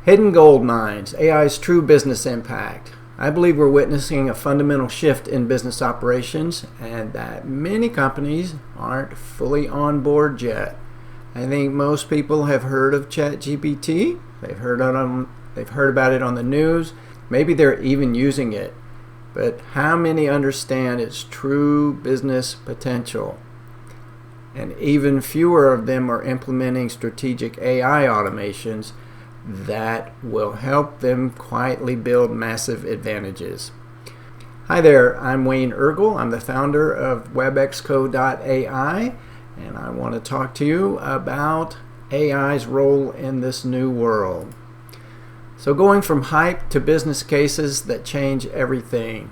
Hidden gold mines, AI's true business impact. I believe we're witnessing a fundamental shift in business operations and that many companies aren't fully on board yet. I think most people have heard of ChatGPT. They've heard about it on the news. Maybe they're even using it. But how many understand its true business potential? And even fewer of them are implementing strategic AI automations that will help them quietly build massive advantages. Hi there, I'm Wayne Ergel. I'm the founder of webexco.ai, and I want to talk to you about AI's role in this new world. So going from hype to business cases that change everything.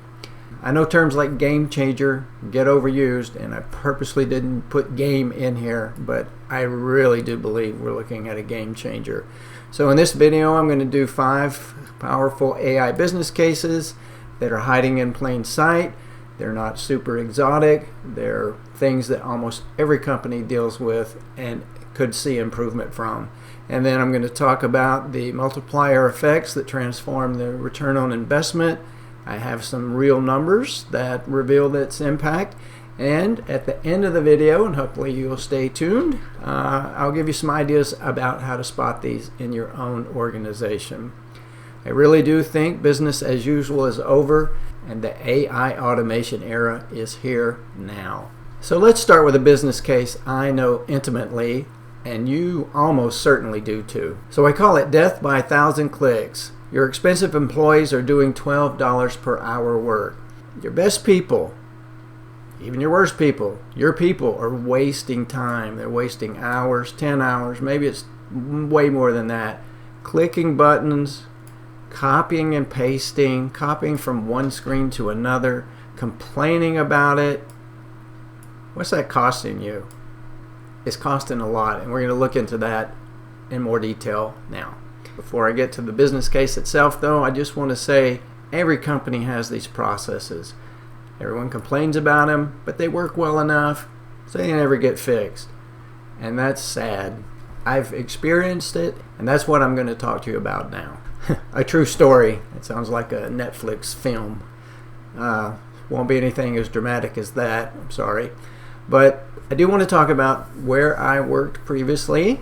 I know terms like game changer get overused, and I purposely didn't put game in here, but I really do believe we're looking at a game changer. So in this video, I'm going to do 5 powerful AI business cases that are hiding in plain sight. They're not super exotic. They're things that almost every company deals with and could see improvement from. And then I'm going to talk about the multiplier effects that transform the return on investment. I have some real numbers that reveal its impact. And at the end of the video, and hopefully you'll stay tuned, I'll give you some ideas about how to spot these in your own organization. I really do think business as usual is over and the AI automation era is here now. So let's start with a business case I know intimately, and you almost certainly do too. So I call it death by 1,000 clicks. Your expensive employees are doing $12 per hour work. Your best people, even your worst people, your people are wasting time. They're wasting hours, 10 hours, maybe it's way more than that, clicking buttons, copying and pasting, copying from one screen to another, complaining about it. What's that costing you? It's costing a lot, and we're going to look into that in more detail now. Before I get to the business case itself, though, I just want to say every company has these processes. Everyone complains about them, but they work well enough, so they never get fixed. And that's sad. I've experienced it, and that's what I'm going to talk to you about now. A true story. It sounds like a Netflix film. Won't be anything as dramatic as that, I'm sorry. But I do want to talk about where I worked previously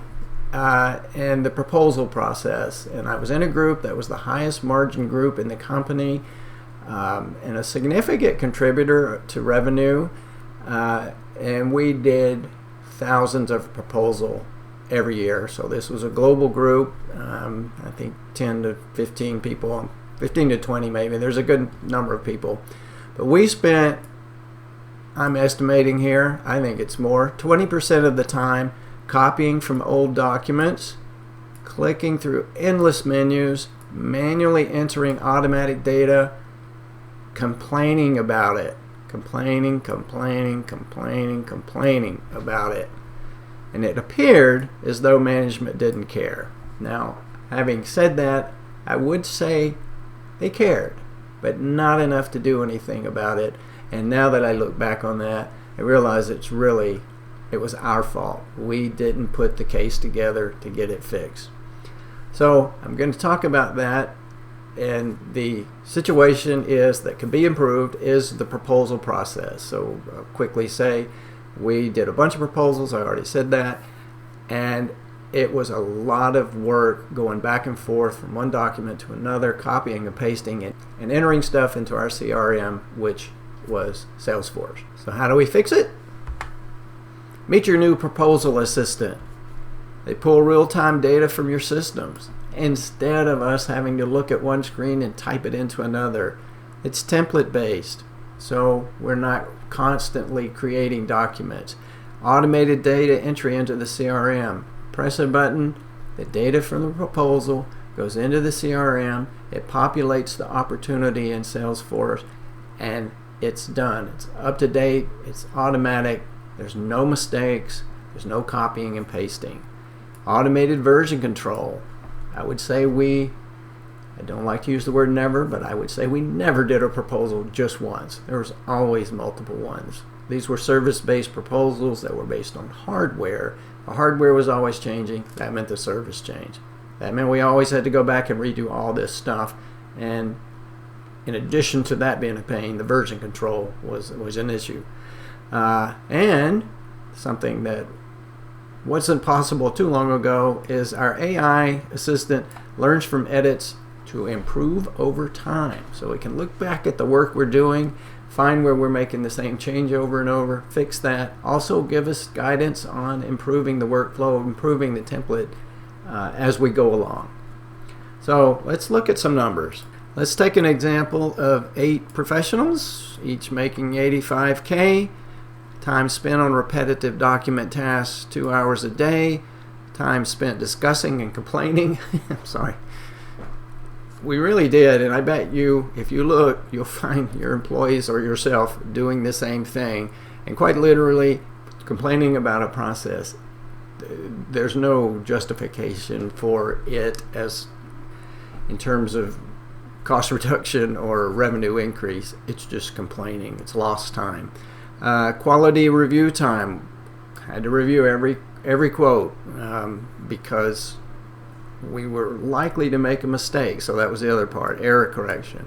and the proposal process. And I was in a group that was the highest margin group in the company and a significant contributor to revenue. And we did thousands of proposals every year. So this was a global group, I think 10 to 15 people, 15 to 20 maybe. There's a good number of people. But we spent, I'm estimating here, I think it's more, 20% of the time copying from old documents, clicking through endless menus, manually entering automatic data, complaining about it, complaining about it. And it appeared as though management didn't care. Now, having said that, I would say they cared, but not enough to do anything about it. And now that I look back on that, I realize it was our fault. We didn't put the case together to get it fixed. So I'm going to talk about that. And the situation that can be improved is the proposal process. So I'll quickly say we did a bunch of proposals. I already said that. And it was a lot of work going back and forth from one document to another, copying and pasting it, and entering stuff into our CRM, which was Salesforce. So how do we fix it? Meet your new proposal assistant. They pull real-time data from your systems instead of us having to look at one screen and type it into another. It's template-based, so we're not constantly creating documents. Automated data entry into the CRM. Press a button, the data from the proposal goes into the CRM, it populates the opportunity in Salesforce, and it's done. It's up to date, it's automatic, there's no mistakes, there's no copying and pasting. Automated version control. I would say I don't like to use the word never, but I would say we never did a proposal just once. There was always multiple ones. These were service-based proposals that were based on hardware. The hardware was always changing. That meant the service changed. That meant we always had to go back and redo all this stuff. And in addition to that being a pain, the version control was an issue. And something that wasn't possible too long ago is our AI assistant learns from edits to improve over time. So we can look back at the work we're doing, find where we're making the same change over and over, fix that. Also give us guidance on improving the workflow, improving the template as we go along. So let's look at some numbers. Let's take an example of 8 professionals, each making $85K. Time spent on repetitive document tasks, 2 hours a day. Time spent discussing and complaining. I'm sorry. We really did, and I bet you, if you look, you'll find your employees or yourself doing the same thing, and quite literally complaining about a process. There's no justification for it as in terms of cost reduction or revenue increase. It's just complaining. It's lost time. Quality review time. Had to review every quote because we were likely to make a mistake. So that was the other part, error correction.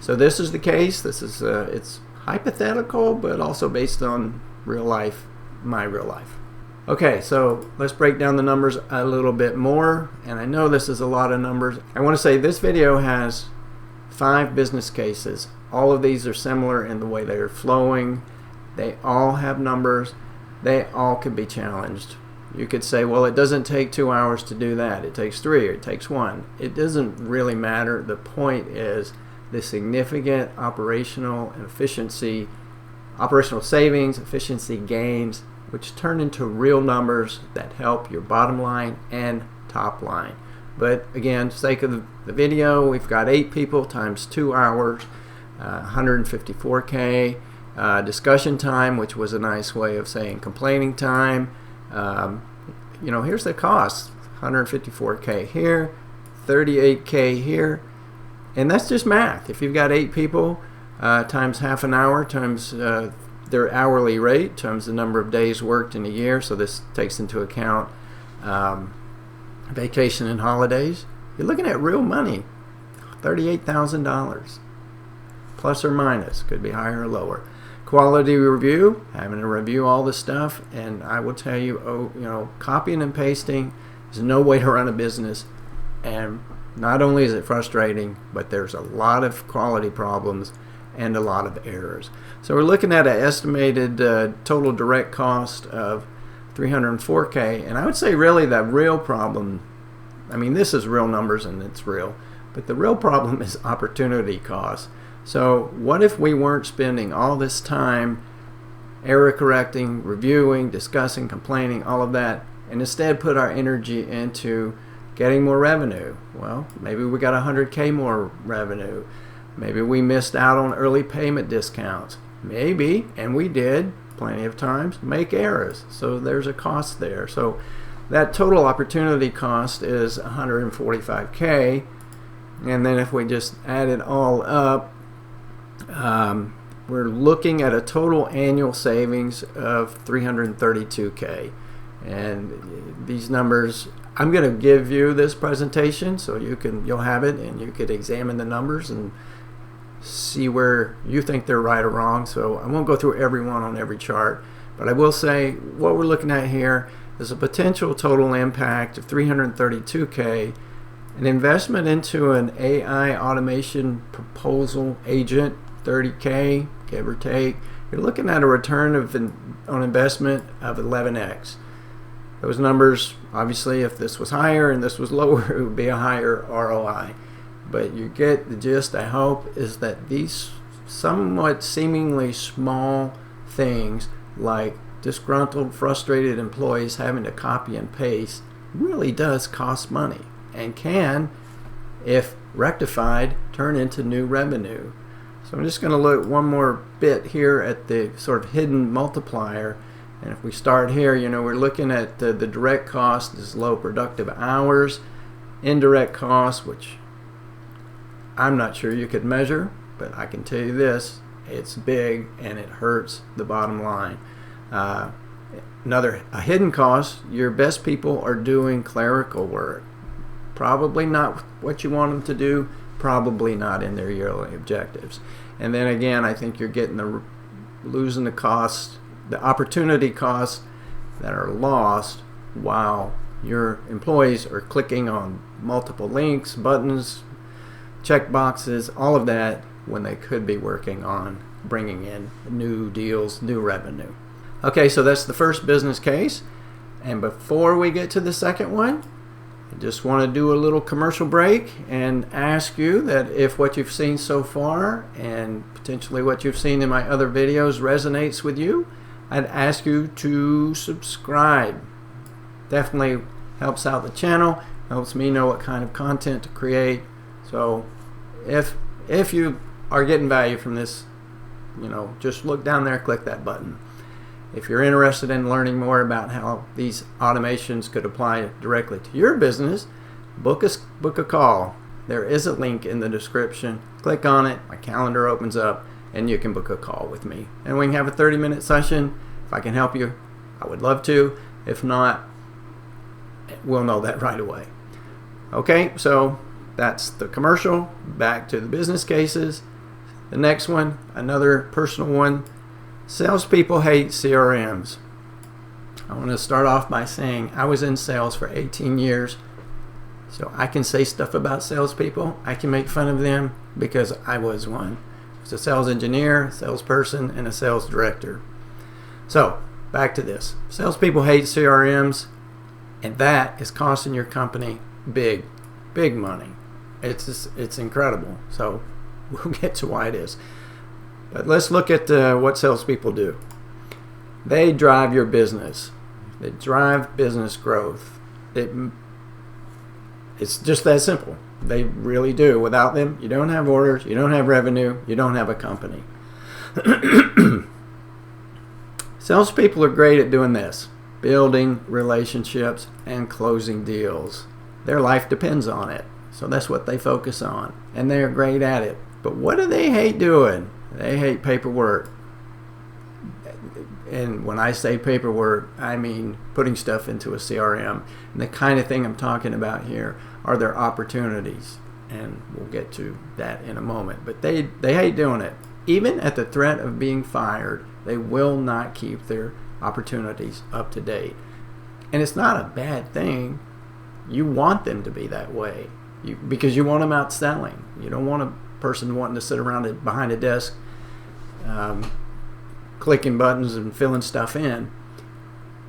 So this is the case. This is it's hypothetical, but also based on real life, my real life. Okay, so let's break down the numbers a little bit more. And I know this is a lot of numbers. I want to say this video has 5 business cases. All of these are similar in the way they are flowing. They all have numbers. They all could be challenged. You could say, well, it doesn't take 2 hours to do that. It takes 3 or it takes 1. It doesn't really matter. The point is the significant operational and operational savings, efficiency gains, which turn into real numbers that help your bottom line and top line. But again, for the sake of the video, we've got 8 people times 2 hours, 154K. Discussion time, which was a nice way of saying complaining time. Here's the cost: 154K here, 38K here, and that's just math. If you've got 8 people times half an hour times their hourly rate times the number of days worked in a year, so this takes into account vacation and holidays, you're looking at real money, $38,000 plus or minus, could be higher or lower. Quality review, having to review all the stuff, and I will tell you, copying and pasting is no way to run a business. And not only is it frustrating, but there's a lot of quality problems and a lot of errors. So we're looking at an estimated total direct cost of $304K, and I would say really the real problem, I mean, this is real numbers and it's real, but the real problem is opportunity cost. So what if we weren't spending all this time error correcting, reviewing, discussing, complaining, all of that, and instead put our energy into getting more revenue? Well, maybe we got 100K more revenue. Maybe we missed out on early payment discounts. Maybe, and we did plenty of times, make errors. So there's a cost there. So that total opportunity cost is 145K. And then if we just add it all up, we're looking at a total annual savings of 332K. And these numbers, I'm going to give you this presentation so you'll have it and you could examine the numbers and see where you think they're right or wrong. So I won't go through every one on every chart, but I will say what we're looking at here is a potential total impact of 332K, an investment into an AI automation proposal agent, 30K, give or take. You're looking at a return on investment of 11x. Those numbers, obviously, if this was higher and this was lower, it would be a higher ROI. But you get the gist, I hope, is that these somewhat seemingly small things like disgruntled, frustrated employees having to copy and paste really does cost money and can, if rectified, turn into new revenue. So I'm just going to look one more bit here at the sort of hidden multiplier. And if we start here, we're looking at the direct cost is low productive hours, indirect cost, which I'm not sure you could measure, but I can tell you this, it's big and it hurts the bottom line. A hidden cost, your best people are doing clerical work, Probably not what you want them to do, probably not in their yearly objectives. And then again, I think you're getting losing the costs, the opportunity costs that are lost while your employees are clicking on multiple links, buttons, check boxes, all of that, when they could be working on bringing in new deals, new revenue. Okay, so that's the first business case. And before we get to the second one, I just want to do a little commercial break and ask you that if what you've seen so far and potentially what you've seen in my other videos resonates with you, I'd ask you to subscribe. Definitely helps out the channel, helps me know what kind of content to create. So if you are getting value from this, just look down there, click that button. If you're interested in learning more about how these automations could apply directly to your business, book a call. There is a link in the description. Click on it, my calendar opens up, and you can book a call with me. And we can have a 30-minute session. If I can help you, I would love to. If not, we'll know that right away. Okay, so that's the commercial. Back to the business cases. The next one, another personal one. Salespeople hate CRMs. I want to start off by saying I was in sales for 18 years, so I can say stuff about salespeople. I can make fun of them because I was one. I was a sales engineer, a salesperson, and a sales director. So back to this. Salespeople hate CRMs, and that is costing your company big money. It's incredible. So we'll get to why it is. But let's look at what salespeople do. They drive your business. They drive business growth. It's just that simple. They really do. Without them, you don't have orders, you don't have revenue, you don't have a company. Salespeople are great at doing this, building relationships and closing deals. Their life depends on it. So that's what they focus on. And they are great at it. But what do they hate doing? They hate paperwork. And when I say paperwork, I mean putting stuff into a CRM. And the kind of thing I'm talking about here are their opportunities. And we'll get to that in a moment. But they hate doing it. Even at the threat of being fired, they will not keep their opportunities up to date. And it's not a bad thing. You want them to be that way because you want them out selling. You don't want a person wanting to sit around behind a desk clicking buttons and filling stuff in.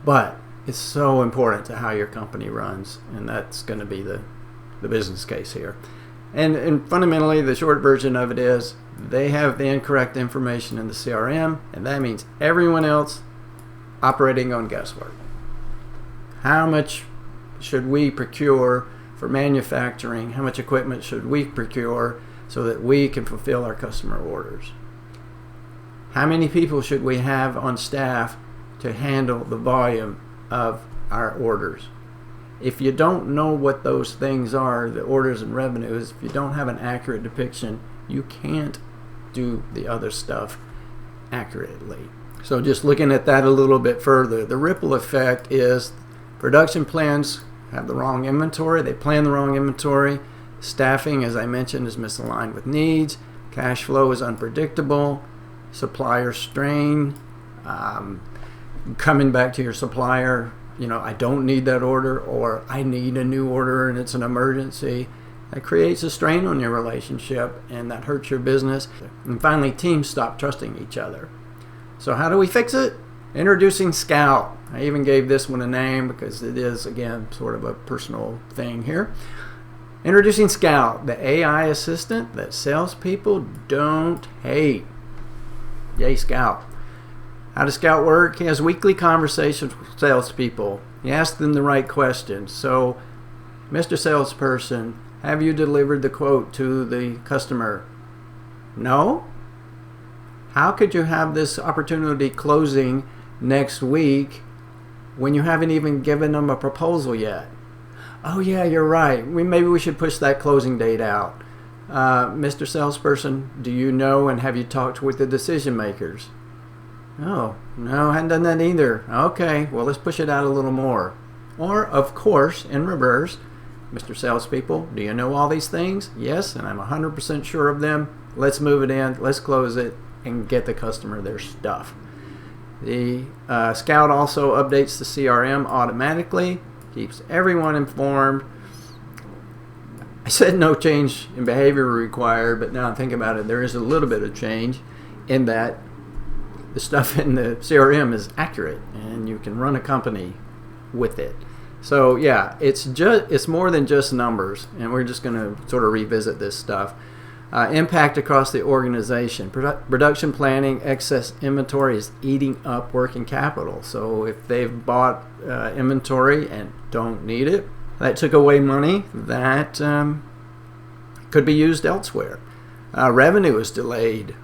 But it's so important to how your company runs, and that's going to be the business case here. And fundamentally, the short version of it is they have the incorrect information in the CRM, and that means everyone else operating on guesswork. How much should we procure for manufacturing? How much equipment should we procure so that we can fulfill our customer orders? How many people should we have on staff to handle the volume of our orders? If you don't know what those things are, the orders and revenues, if you don't have an accurate depiction, you can't do the other stuff accurately. So just looking at that a little bit further, the ripple effect is production plans have the wrong inventory, they plan the wrong inventory, staffing, as I mentioned, is misaligned with needs, cash flow is unpredictable, supplier strain, coming back to your supplier, I don't need that order, or I need a new order and it's an emergency. That creates a strain on your relationship, and that hurts your business. And finally, teams stop trusting each other. So how do we fix it? Introducing Scout. I even gave this one a name because it is, again, sort of a personal thing here. Introducing Scout, the AI assistant that salespeople don't hate. Yay, Scout. How does Scout work? He has weekly conversations with salespeople. He asks them the right questions. So, Mr. Salesperson, have you delivered the quote to the customer? No? How could you have this opportunity closing next week when you haven't even given them a proposal yet? Oh yeah, you're right. Maybe we should push that closing date out. Mr. Salesperson, do you know and have you talked with the decision makers? Oh, no, I hadn't done that either. Okay, well, let's push it out a little more. Or, of course, in reverse, Mr. Salespeople, do you know all these things? Yes, and I'm 100% sure of them. Let's move it in, let's close it, and get the customer their stuff. The Scout also updates the CRM automatically, keeps everyone informed. I said no change in behavior required, but now I'm thinking about it, there is a little bit of change in that the stuff in the CRM is accurate and you can run a company with it. So yeah, it's more than just numbers, and we're just going to sort of revisit this stuff. Impact across the organization. Production planning, excess inventory is eating up working capital. So if they've bought inventory and don't need it, that took away money that could be used elsewhere. Revenue is delayed.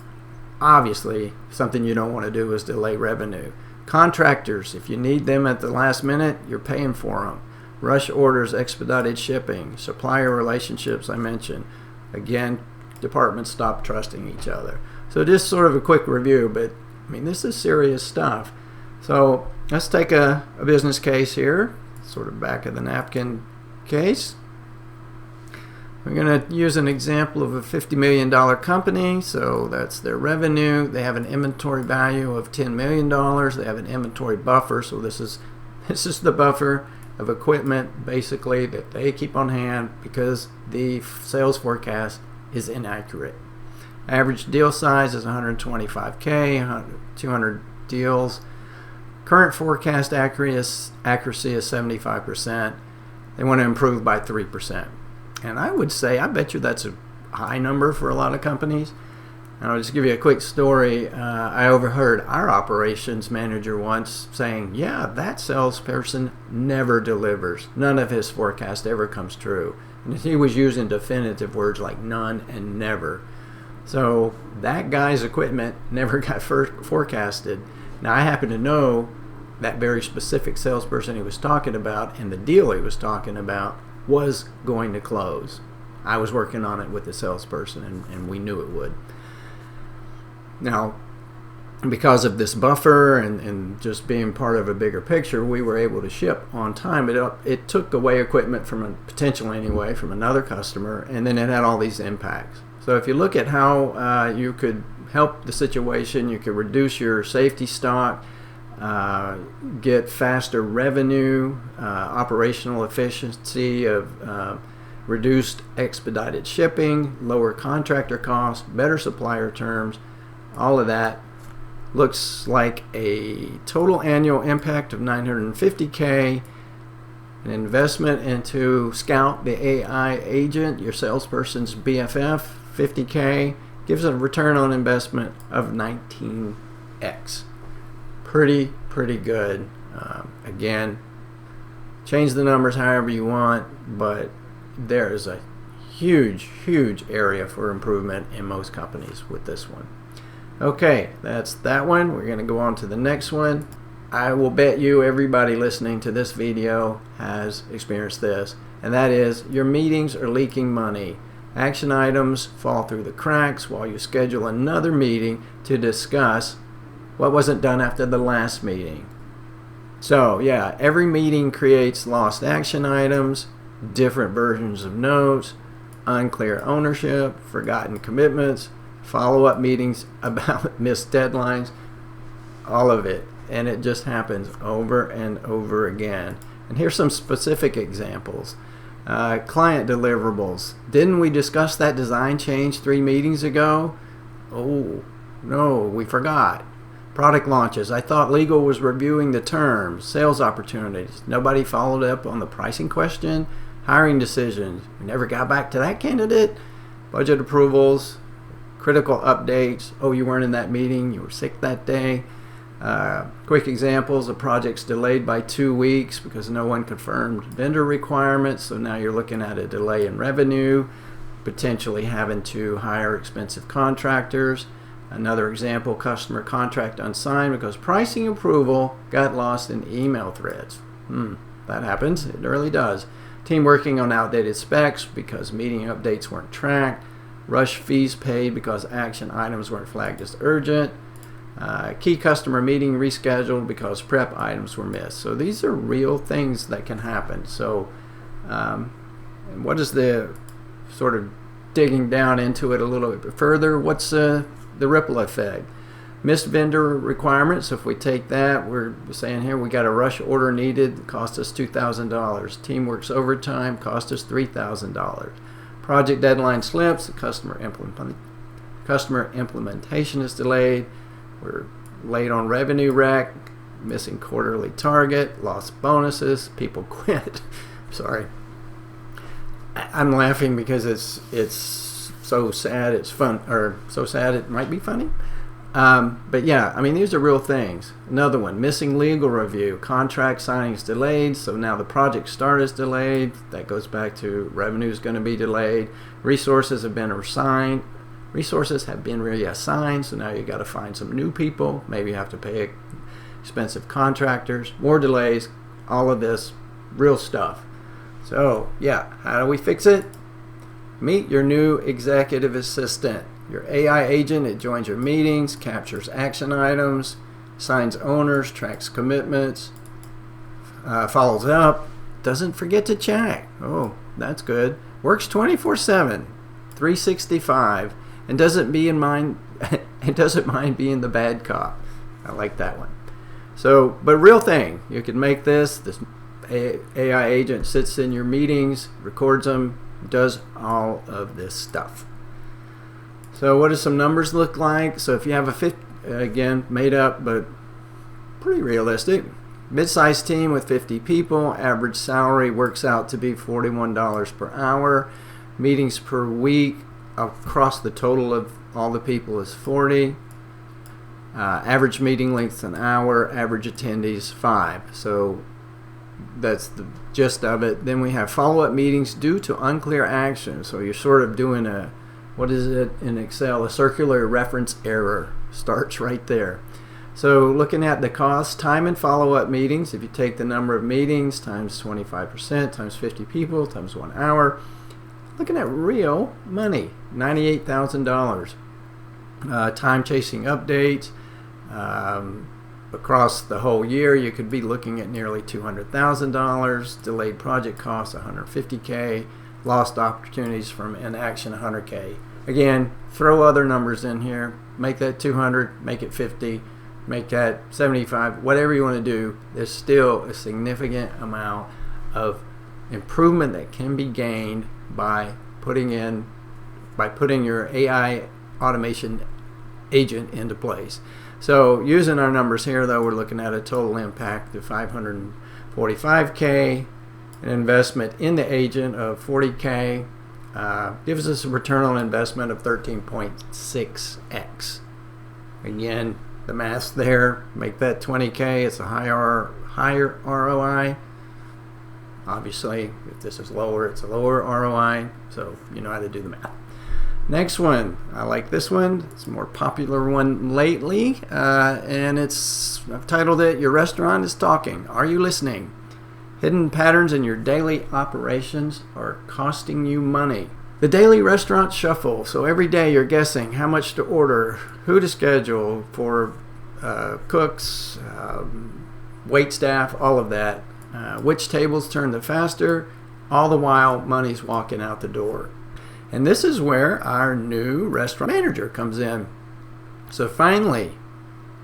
Obviously, something you don't want to do is delay revenue. Contractors, if you need them at the last minute, you're paying for them. Rush orders, expedited shipping, supplier relationships I mentioned. Again, departments stop trusting each other. So just sort of a quick review, but I mean, this is serious stuff. So let's take a business case here, sort of back of the napkin case. We're going to use an example of a $50 million company, so that's their revenue. They have an inventory value of $10 million. They have an inventory buffer, so this is the buffer of equipment basically that they keep on hand because the sales forecast is inaccurate. Average deal size is 125K, 200 deals. Current forecast accuracy is 75%. They want to improve by 3%. And I would say, I bet you that's a high number for a lot of companies. And I'll just give you a quick story. I overheard our operations manager once saying, yeah, that salesperson never delivers. None of his forecast ever comes true. And he was using definitive words like none and never. So that guy's equipment never got forecasted. Now I happen to know that very specific salesperson he was talking about, and the deal he was talking about was going to close. I was working on it with the salesperson, and we knew it would. Now, because of this buffer and just being part of a bigger picture, we were able to ship on time. It took away equipment from potentially anyway from another customer, and then it had all these impacts. So if you look at how you could help the situation, you could reduce your safety stock, get faster revenue, operational efficiency of reduced expedited shipping, lower contractor costs, better supplier terms. All of that looks like a total annual impact of $950K, an investment into Scout, the AI agent, your salesperson's BFF, $50K, gives a return on investment of 19x. Pretty good. Again, change the numbers however you want, but there is a huge area for improvement in most companies with this one. Okay, that's that one. We're going to go on to the next one. I will bet you everybody listening to this video has experienced this, and that is your meetings are leaking money. Action items fall through the cracks while you schedule another meeting to discuss what wasn't done after the last meeting. So yeah, every meeting creates lost action items, different versions of notes, unclear ownership, forgotten commitments, follow-up meetings about missed deadlines, all of it. And it just happens over and over again. And here's some specific examples. Client deliverables. Didn't we discuss that design change 3 meetings ago? Oh, no, we forgot. Product launches. I thought legal was reviewing the terms. Sales opportunities. Nobody followed up on the pricing question. Hiring decisions. We never got back to that candidate. Budget approvals. Critical updates. Oh, you weren't in that meeting. You were sick that day. Quick examples of projects delayed by 2 weeks because no one confirmed vendor requirements. So now you're looking at a delay in revenue. Potentially having to hire expensive contractors. Another example, customer contract unsigned because pricing approval got lost in email threads. That happens. It really does. Team working on outdated specs because meeting updates weren't tracked. Rush fees paid because action items weren't flagged as urgent. Key customer meeting rescheduled because prep items were missed. So these are real things that can happen. So And what is the sort of digging down into it a little bit further? What's the ripple effect? Missed vendor requirements. If we take that, we're saying here we got a rush order needed, cost us $2,000. Team works overtime, cost us $3,000. Project deadline slips, the customer implementation is delayed. We're late on revenue rec, missing quarterly target, lost bonuses, people quit. Sorry. I'm laughing because it's so sad it's fun, or so sad it might be funny. But yeah, I mean, these are real things. Another one, missing legal review, contract signings delayed, so now the project start is delayed. That goes back to revenue is going to be delayed. Resources have been reassigned, so now you got to find some new people. Maybe you have to pay expensive contractors, more delays, all of this real stuff. So yeah, how do we fix it? Meet your new executive assistant. Your AI agent, it joins your meetings, captures action items, assigns owners, tracks commitments, follows up, doesn't forget to check. Oh, that's good. Works 24/7, 365, and doesn't mind being the bad cop. I like that one. So, but real thing, you can make this AI agent sits in your meetings, records them, does all of this stuff. So what do some numbers look like? So if you have again, made up but pretty realistic, mid-sized team with 50 people, average salary works out to be $41 per hour. Meetings per week across the total of all the people is 40. Average meeting length an hour, average attendees 5. So that's the gist of it. Then we have follow-up meetings due to unclear action. So you're sort of doing what is it in Excel? A circular reference error starts right there. So looking at the cost, time and follow-up meetings, if you take the number of meetings times 25% times 50 people times 1 hour, looking at real money, $98,000. Time chasing updates, across the whole year, you could be looking at nearly $200,000. Delayed project costs, $150K. Lost opportunities from inaction, $100K. Again, throw other numbers in here. Make that 200, make it 50, make that 75, whatever you want to do. There's still a significant amount of improvement that can be gained by putting your AI automation agent into place. So using our numbers here, though, we're looking at a total impact of $545K, an investment in the agent of $40K, gives us a return on investment of 13.6x. Again, the math's there. Make that 20K. It's a higher ROI. Obviously, if this is lower, it's a lower ROI. So you know how to do the math. Next one, I like this one. It's a more popular one lately, and I've titled it, Your Restaurant is Talking. Are you listening? Hidden patterns in your daily operations are costing you money. The daily restaurant shuffle. So every day you're guessing how much to order, who to schedule for cooks, wait staff, all of that. Which tables turn the faster. All the while, money's walking out the door. And this is where our new restaurant manager comes in. So finally,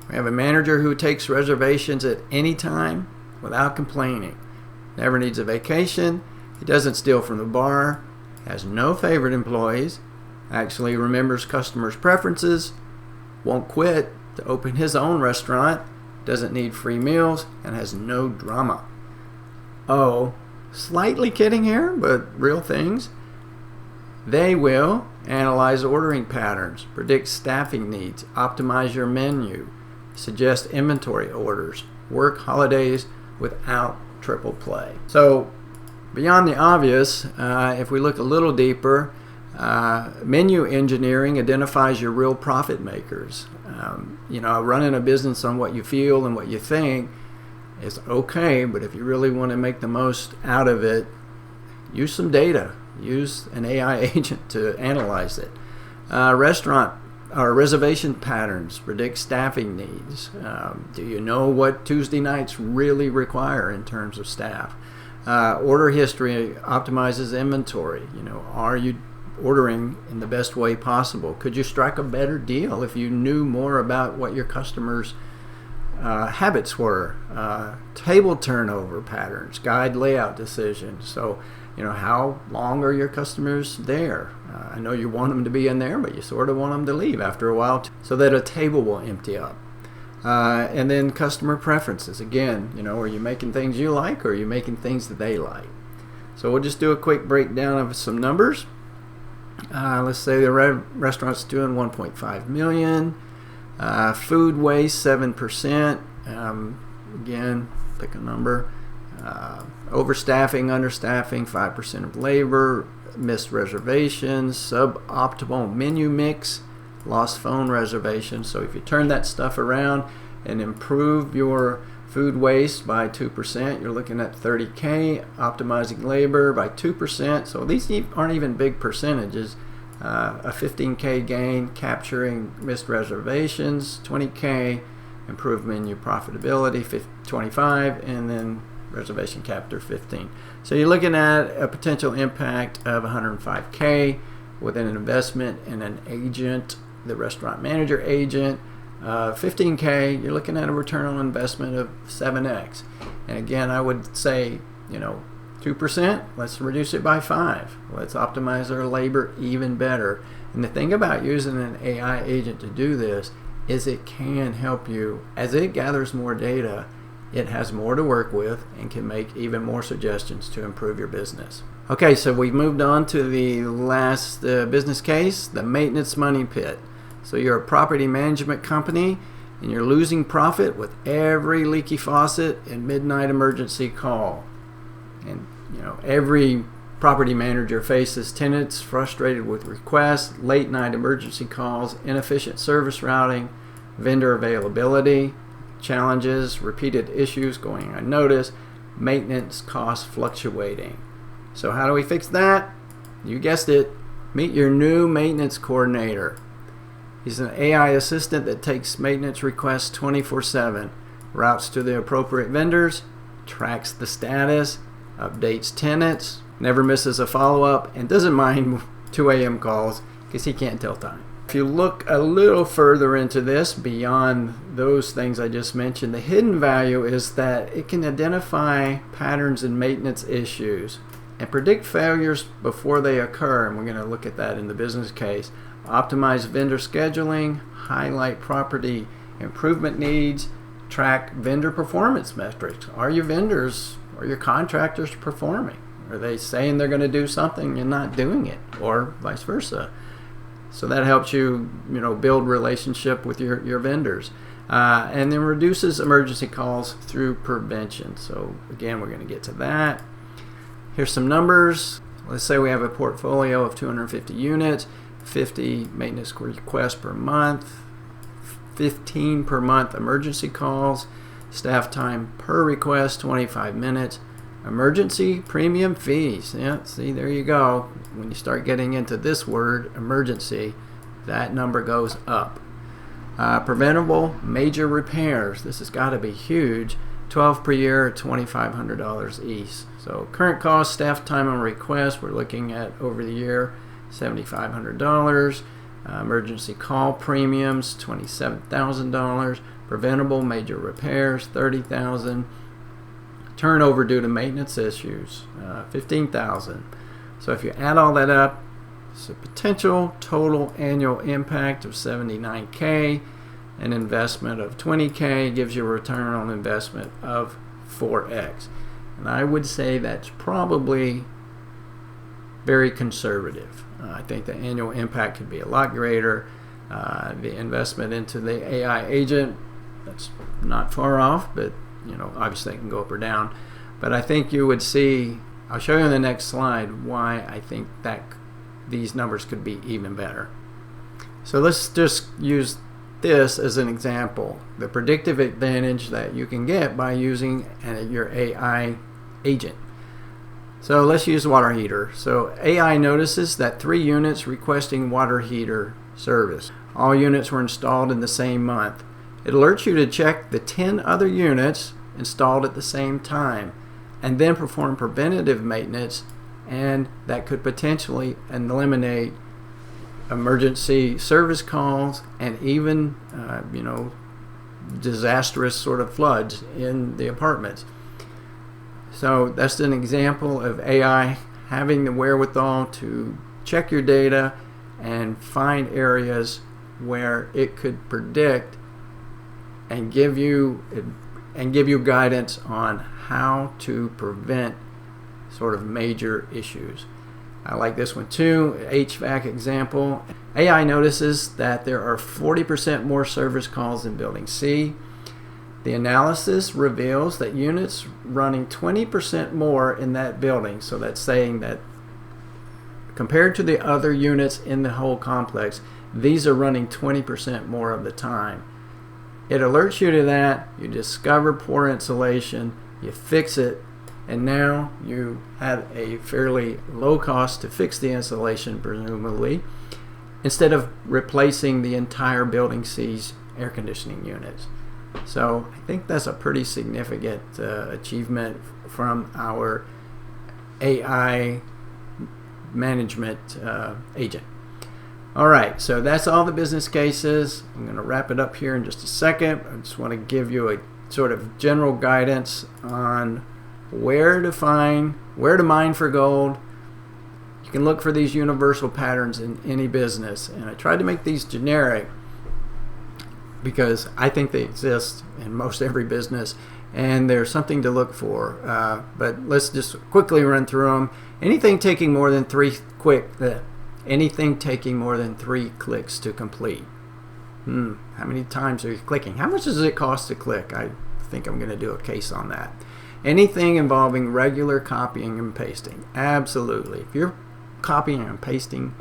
we have a manager who takes reservations at any time without complaining. Never needs a vacation. He doesn't steal from the bar. Has no favorite employees. Actually remembers customers' preferences. Won't quit to open his own restaurant. Doesn't need free meals and has no drama. Oh, slightly kidding here, but real things. They will analyze ordering patterns, predict staffing needs, optimize your menu, suggest inventory orders, work holidays without triple play. So beyond the obvious, if we look a little deeper, menu engineering identifies your real profit makers. Running a business on what you feel and what you think is okay, but if you really want to make the most out of it, use some data. Use an AI agent to analyze it. Restaurant or reservation patterns, predict staffing needs. Do you know what Tuesday nights really require in terms of staff? Order history optimizes inventory. Are you ordering in the best way possible? Could you strike a better deal if you knew more about what your customers' habits were? Table turnover patterns, guide layout decisions. So, how long are your customers there? I know you want them to be in there, but you sort of want them to leave after a while so that a table will empty up. And then customer preferences. Again, are you making things you like, or are you making things that they like? So we'll just do a quick breakdown of some numbers. Let's say the restaurant's doing 1.5 million. Food waste 7%. Again, pick a number. Overstaffing, understaffing 5% of labor. Missed reservations. Suboptimal menu mix. Lost phone reservations. So if you turn that stuff around and improve your food waste by 2%, you're looking at $30K. Optimizing labor by 2%. So these aren't even big percentages. A $15K gain. Capturing missed reservations, $20K. Improved menu profitability, $25, and then reservation capture, $15. So you're looking at a potential impact of $105K with an investment in an agent, the restaurant manager agent. $15K, you're looking at a return on investment of 7x. And again, I would say, 2%, let's reduce it by 5. Let's optimize our labor even better. And the thing about using an AI agent to do this is it can help you. As it gathers more data, it has more to work with and can make even more suggestions to improve your business. Okay, so we've moved on to the last business case, the maintenance money pit. So you're a property management company and you're losing profit with every leaky faucet and midnight emergency call. And every property manager faces tenants frustrated with requests, late night emergency calls, inefficient service routing, vendor availability challenges, repeated issues going unnoticed, maintenance costs fluctuating. So how do we fix that? You guessed it. Meet your new maintenance coordinator. He's an AI assistant that takes maintenance requests 24/7, routes to the appropriate vendors, tracks the status, updates tenants, never misses a follow-up, and doesn't mind 2 a.m. calls because he can't tell time. If you look a little further into this, beyond those things I just mentioned, the hidden value is that it can identify patterns in maintenance issues and predict failures before they occur, and we're going to look at that in the business case. Optimize vendor scheduling, highlight property improvement needs, track vendor performance metrics. Are your vendors or your contractors performing? Are they saying they're going to do something and not doing it, or vice versa? So that helps you, build relationship with your vendors, and then reduces emergency calls through prevention. So again, we're going to get to that. Here's some numbers. Let's say we have a portfolio of 250 units, 50 maintenance requests per month, 15 per month emergency calls, staff time per request 25 minutes. Emergency premium fees. Yeah, see, there you go. When you start getting into this word, emergency, that number goes up. Preventable major repairs. This has got to be huge. 12 per year, $2,500 each. So current cost, staff time on request, we're looking at over the year, $7,500. Emergency call premiums, $27,000. Preventable major repairs, $30,000. Turnover due to maintenance issues, $15,000. So if you add all that up, it's a potential total annual impact of $79K. An investment of $20K gives you a return on investment of 4x. And I would say that's probably very conservative. I think the annual impact could be a lot greater. The investment into the AI agent, that's not far off, but obviously it can go up or down. But I think you would see, I'll show you in the next slide why I think that these numbers could be even better. So let's just use this as an example. The predictive advantage that you can get by using your AI agent. So let's use water heater. So AI notices that 3 units requesting water heater service. All units were installed in the same month. It alerts you to check the 10 other units installed at the same time. and then perform preventative maintenance, and that could potentially eliminate emergency service calls and even disastrous sort of floods in the apartments. So that's an example of AI having the wherewithal to check your data and find areas where it could predict and give you guidance on how to prevent sort of major issues. I like this one too, HVAC example. AI notices that there are 40% more service calls in building C. The analysis reveals that units running 20% more in that building, so that's saying that compared to the other units in the whole complex, these are running 20% more of the time. It alerts you to that, you discover poor insulation, you fix it, and now you have a fairly low cost to fix the insulation, presumably, instead of replacing the entire building C's air conditioning units. So I think that's a pretty significant achievement from our AI management agent. All right, so that's all the business cases. I'm going to wrap it up here in just a second. I just want to give you a sort of general guidance on where to mine for gold. You can look for these universal patterns in any business, and I tried to make these generic because I think they exist in most every business, and there's something to look for. But let's just quickly run through them. Anything taking more than three clicks to complete. How many times are you clicking? How much does it cost to click? I think I'm going to do a case on that. Anything involving regular copying and pasting. Absolutely. If you're copying and pasting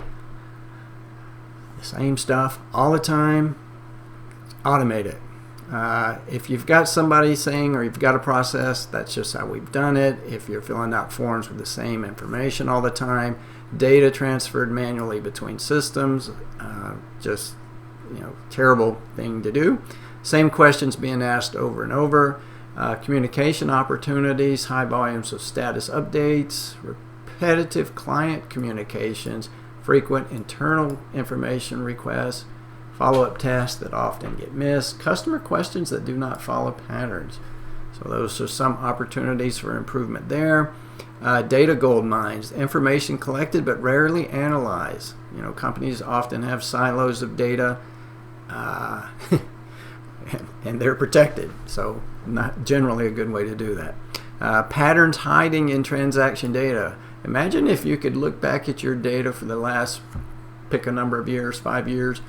the same stuff all the time, automate it. If you've got somebody saying, or you've got a process, that's just how we've done it. If you're filling out forms with the same information all the time, data transferred manually between systems, terrible thing to do. Same questions being asked over and over. Communication opportunities, high volumes of status updates, repetitive client communications, frequent internal information requests, follow-up tasks that often get missed, customer questions that do not follow patterns. So those are some opportunities for improvement there. Data gold mines, information collected but rarely analyzed. Companies often have silos of data and they're protected, so not generally a good way to do that. Patterns hiding in transaction data. Imagine if you could look back at your data for the last, pick a number of years, 5 years,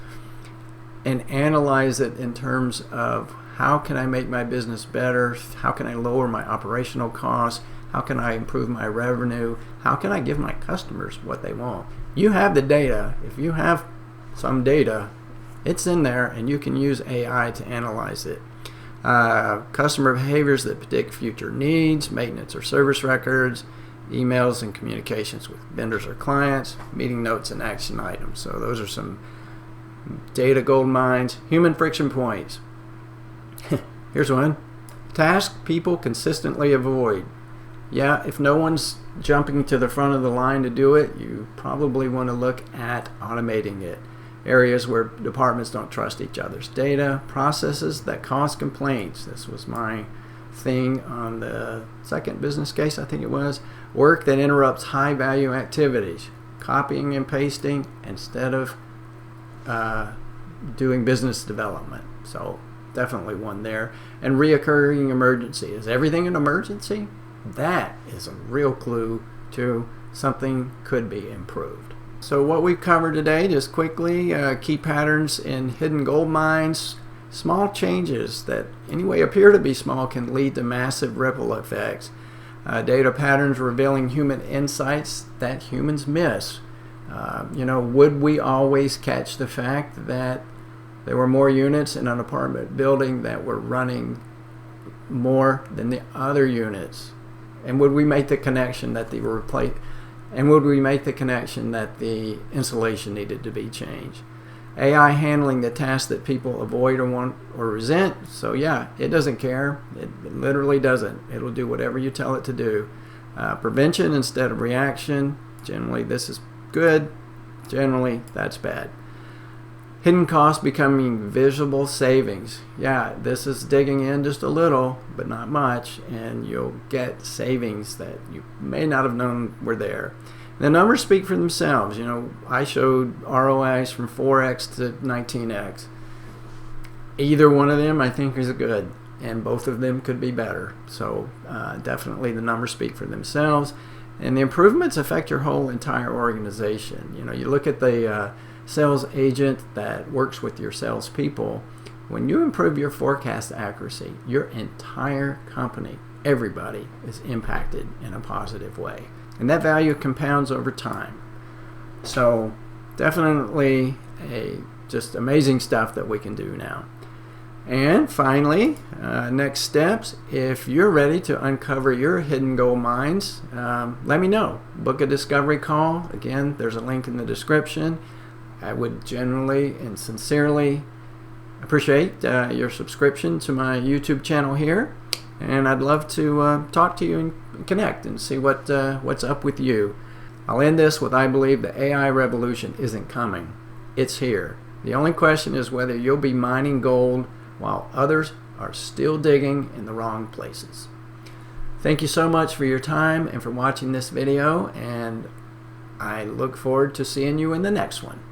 and analyze it in terms of how can I make my business better, how can I lower my operational costs, how can I improve my revenue, how can I give my customers what they want. You have the data. If you have some data, it's in there and you can use AI to analyze it. Customer behaviors that predict future needs, maintenance or service records, emails and communications with vendors or clients, meeting notes and action items. So those are some data gold mines. Human friction points. Here's one. Tasks people consistently avoid. Yeah, if no one's jumping to the front of the line to do it, you probably want to look at automating it. Areas where departments don't trust each other's data, processes that cause complaints. This was my thing on the second business case, I think it was. Work that interrupts high value activities. Copying and pasting instead of doing business development. So definitely one there. And reoccurring emergency. Is everything an emergency? That is a real clue to something could be improved. So what we've covered today, just quickly, key patterns in hidden gold mines. Small changes that anyway appear to be small can lead to massive ripple effects. Data patterns revealing human insights that humans miss. Would we always catch the fact that there were more units in an apartment building that were running more than the other units? And would we make the connection that they were replaced? And would we make the connection that the insulation needed to be changed? AI handling the tasks that people avoid or want or resent. So yeah, it doesn't care. It literally doesn't. It'll do whatever you tell it to do. Prevention instead of reaction. Generally, this is good. Generally, that's bad. Hidden costs becoming visible savings. Yeah, this is digging in just a little, but not much, and you'll get savings that you may not have known were there. The numbers speak for themselves. You know, I showed ROIs from 4x to 19x. Either one of them I think is good, and both of them could be better. So definitely the numbers speak for themselves, and the improvements affect your whole entire organization. You know, you look at the sales agent that works with your salespeople. When you improve your forecast accuracy, your entire company, everybody, is impacted in a positive way. And that value compounds over time. So definitely just amazing stuff that we can do now. And finally, next steps, if you're ready to uncover your hidden gold mines, let me know. Book a discovery call. Again, there's a link in the description. I would generally and sincerely appreciate your subscription to my YouTube channel here, and I'd love to talk to you and connect and see what's up with you. I'll end this with, I believe the AI revolution isn't coming. It's here. The only question is whether you'll be mining gold while others are still digging in the wrong places. Thank you so much for your time and for watching this video, and I look forward to seeing you in the next one.